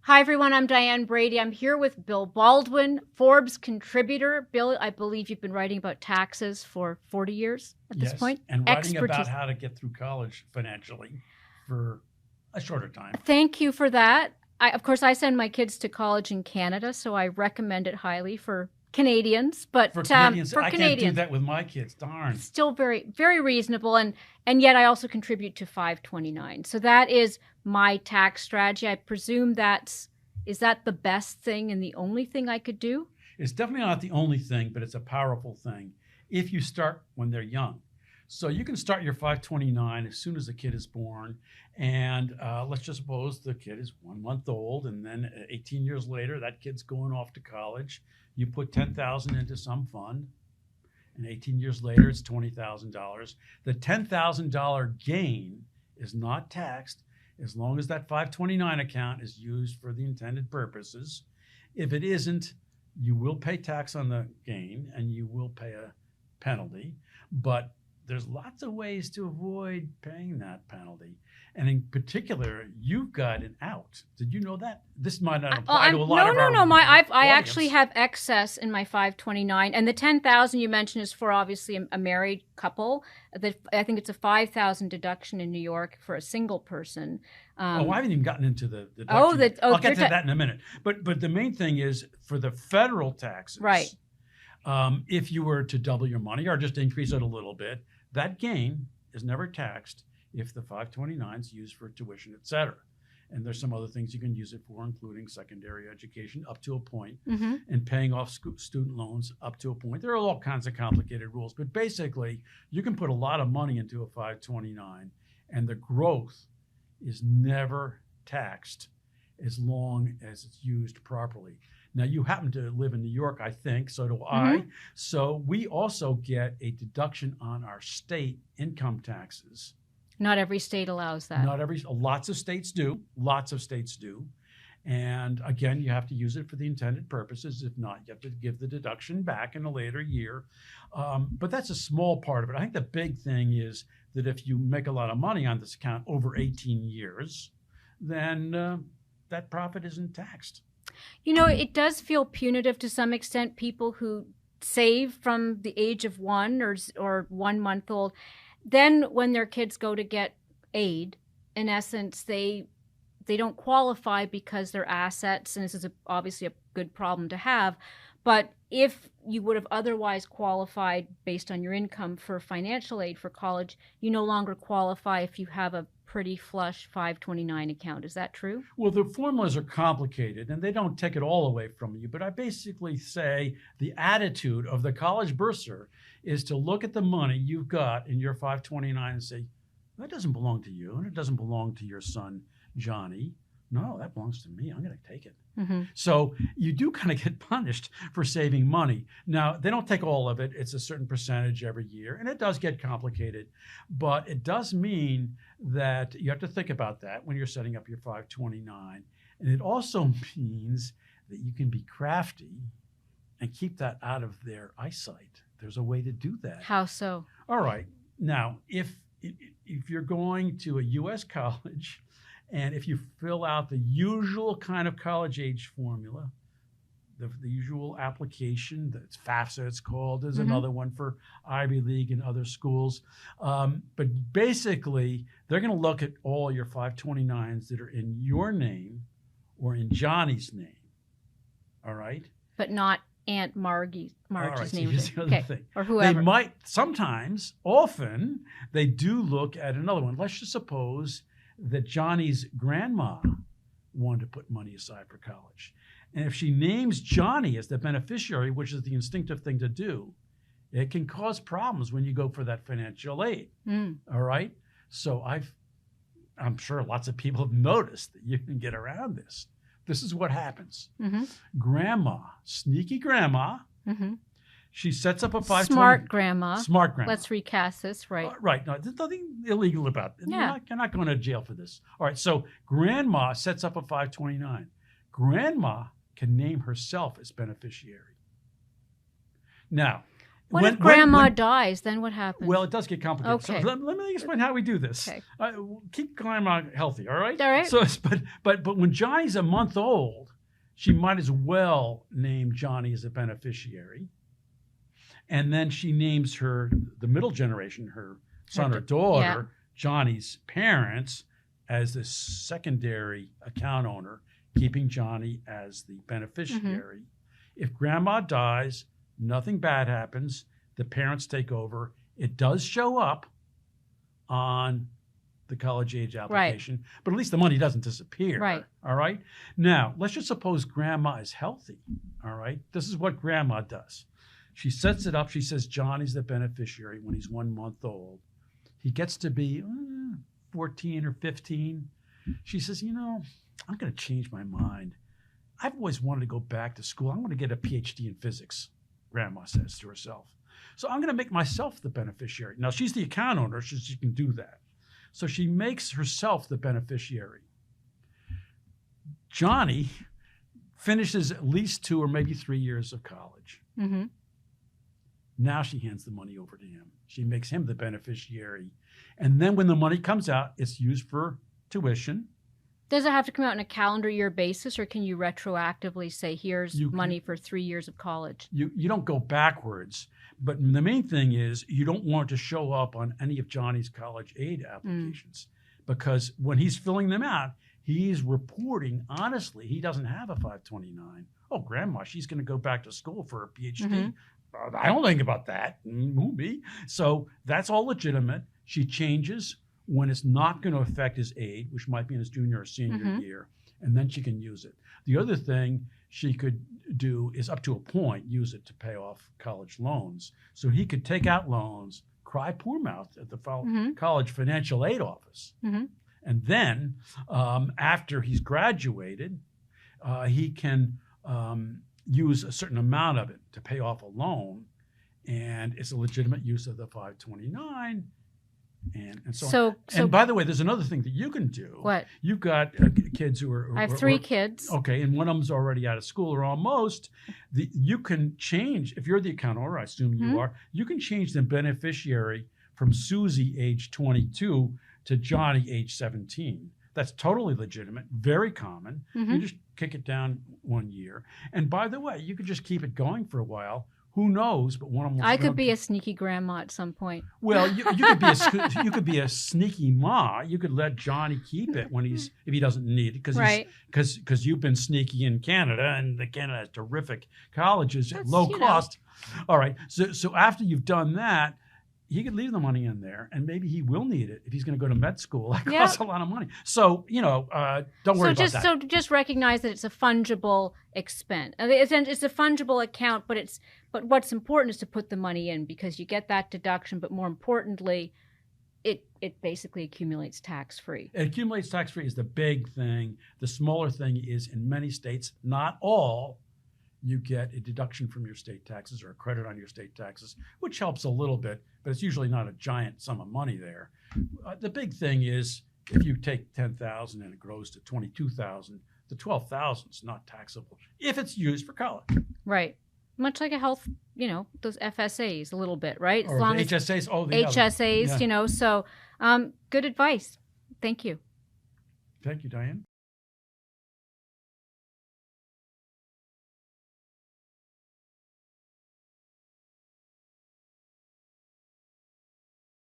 Hi, everyone. I'm Diane Brady. I'm here with Bill Baldwin, Forbes contributor. Bill, I believe you've been writing about taxes for 40 years at this point. And writing about how to get through college financially for a shorter time. Thank you for that. Of course, I send my kids to college in Canada, so I recommend it highly for Canadians. But for Canadians, I can't do that with my kids. Darn. Still very, very reasonable. And yet I also contribute to 529. So that is my tax strategy. I presume is that the best thing and the only thing I could do? It's definitely not the only thing, but it's a powerful thing if you start when they're young. So you can start your 529 as soon as the kid is born. And let's just suppose the kid is 1 month old, and then 18 years later, that kid's going off to college. You put $10,000 into some fund, and 18 years later, it's $20,000. The $10,000 gain is not taxed as long as that 529 account is used for the intended purposes. If it isn't, you will pay tax on the gain, and you will pay a penalty. But there's lots of ways to avoid paying that penalty. And in particular, you've got an out. Did you know that? This might not apply to a lot of our I audience. actually have excess in my 529. And the 10,000 you mentioned is for obviously a married couple. I think it's a 5,000 deduction in New York for a single person. I haven't even gotten into the deduction. I'll get to that in a minute. But the main thing is for the federal taxes. Right. If you were to double your money or just increase it a little bit, that gain is never taxed if the 529 is used for tuition, et cetera. And there's some other things you can use it for, including secondary education up to a point, and paying off student loans up to a point. There are all kinds of complicated rules, but basically you can put a lot of money into a 529 and the growth is never taxed as long as it's used properly. Now, you happen to live in New York, I think, so do I. So we also get a deduction on our state income taxes. Not every state allows that. Lots of states do. And again, you have to use it for the intended purposes. If not, you have to give the deduction back in a later year. But that's a small part of it. I think the big thing is that if you make a lot of money on this account over 18 years, then that profit isn't taxed. You know, it does feel punitive to some extent. People who save from the age of 1 or 1 month old, then when their kids go to get aid, in essence, they don't qualify because their assets, and this is obviously a good problem to have, but if you would have otherwise qualified based on your income for financial aid for college, you no longer qualify if you have a pretty flush 529 account. Is that true? Well, the formulas are complicated and they don't take it all away from you. But I basically say the attitude of the college bursar is to look at the money you've got in your 529 and say, that doesn't belong to you and it doesn't belong to your son, Johnny. No, that belongs to me. I'm going to take it. So you do kind of get punished for saving money. Now, they don't take all of it. It's a certain percentage every year, and it does get complicated. But it does mean that you have to think about that when you're setting up your 529. And it also means that you can be crafty and keep that out of their eyesight. There's a way to do that. How so? All right. Now, if you're going to a U.S. college, and if you fill out the usual kind of college age formula, the usual application, that's FAFSA it's called, there's another one for Ivy League and other schools. But basically, they're going to look at all your 529s that are in your name or in Johnny's name. All right? But not Aunt Margie's name. Here's the other thing. Or whoever. They might, often, they do look at another one. Let's just suppose that Johnny's grandma wanted to put money aside for college. And if she names Johnny as the beneficiary, which is the instinctive thing to do, it can cause problems when you go for that financial aid. All right? So I'm sure lots of people have noticed that you can get around this. This is what happens. Grandma, sneaky grandma, she sets up a 520. Smart grandma. Smart grandma. Let's recast this, right? Right. No, there's nothing illegal about it. Yeah. You're not going to jail for this. All right. So grandma sets up a 529. Grandma can name herself as beneficiary. Now, What if grandma dies? Then what happens? Well, it does get complicated. Okay. So let me explain how we do this. Okay. Keep grandma healthy, all right? All right. So, but when Johnny's a month old, she might as well name Johnny as a beneficiary. And then she names the middle generation, her son or daughter, Johnny's parents, as the secondary account owner, keeping Johnny as the beneficiary. If grandma dies, nothing bad happens. The parents take over. It does show up on the college age application, but at least the money doesn't disappear. Right. All right. Now, let's just suppose grandma is healthy. All right. This is what grandma does. She sets it up. She says Johnny's the beneficiary when he's 1 month old. He gets to be 14 or 15. She says, I'm going to change my mind. I've always wanted to go back to school. I'm going to get a PhD in physics, grandma says to herself. So I'm going to make myself the beneficiary. Now, she's the account owner, so she can do that. So she makes herself the beneficiary. Johnny finishes at least 2 or maybe 3 years of college. Now she hands the money over to him. She makes him the beneficiary. And then when the money comes out, it's used for tuition. Does it have to come out on a calendar year basis, or can you retroactively say, here's money for 3 years of college? You don't go backwards. But the main thing is you don't want it to show up on any of Johnny's college aid applications because when he's filling them out, he's reporting honestly he doesn't have a 529. Oh, grandma, she's going to go back to school for a PhD. I don't think about that. Movie. So that's all legitimate. She changes when it's not going to affect his aid, which might be in his junior or senior year, and then she can use it. The other thing she could do is up to a point, use it to pay off college loans. So he could take out loans, cry poor mouth at the college financial aid office. And then after he's graduated, he can use a certain amount of it to pay off a loan. And it's a legitimate use of the 529. And so on. And by the way, there's another thing that you can do. What? You've got kids who are... I have 3 kids. Okay, and one of them's already out of school or almost. You can change, if you're the account owner, I assume you are, you can change the beneficiary from Susie, age 22, to Johnny, age 17. That's totally legitimate, very common. You just kick it down 1 year. And by the way, you could just keep it going for a while. Who knows? But one of them. I could be a sneaky grandma at some point. Well, you could be a sneaky ma. You could let Johnny keep it if he doesn't need it because you've been sneaky in Canada and Canada has terrific colleges at low cost. All right. So after you've done that, he could leave the money in there, and maybe he will need it if he's going to go to med school. That costs a lot of money. So, don't worry about that. So just recognize that it's a fungible expense. It's a fungible account, but what's important is to put the money in because you get that deduction. But more importantly, it basically accumulates tax-free. It accumulates tax-free is the big thing. The smaller thing is in many states, not all, you get a deduction from your state taxes or a credit on your state taxes, which helps a little bit, but it's usually not a giant sum of money there. The big thing is if you take $10,000 and it grows to $22,000, the $12,000 is not taxable if it's used for college. Right. Much like a health, those FSAs a little bit, right? Or the HSAs. HSAs, so good advice. Thank you. Thank you, Diane.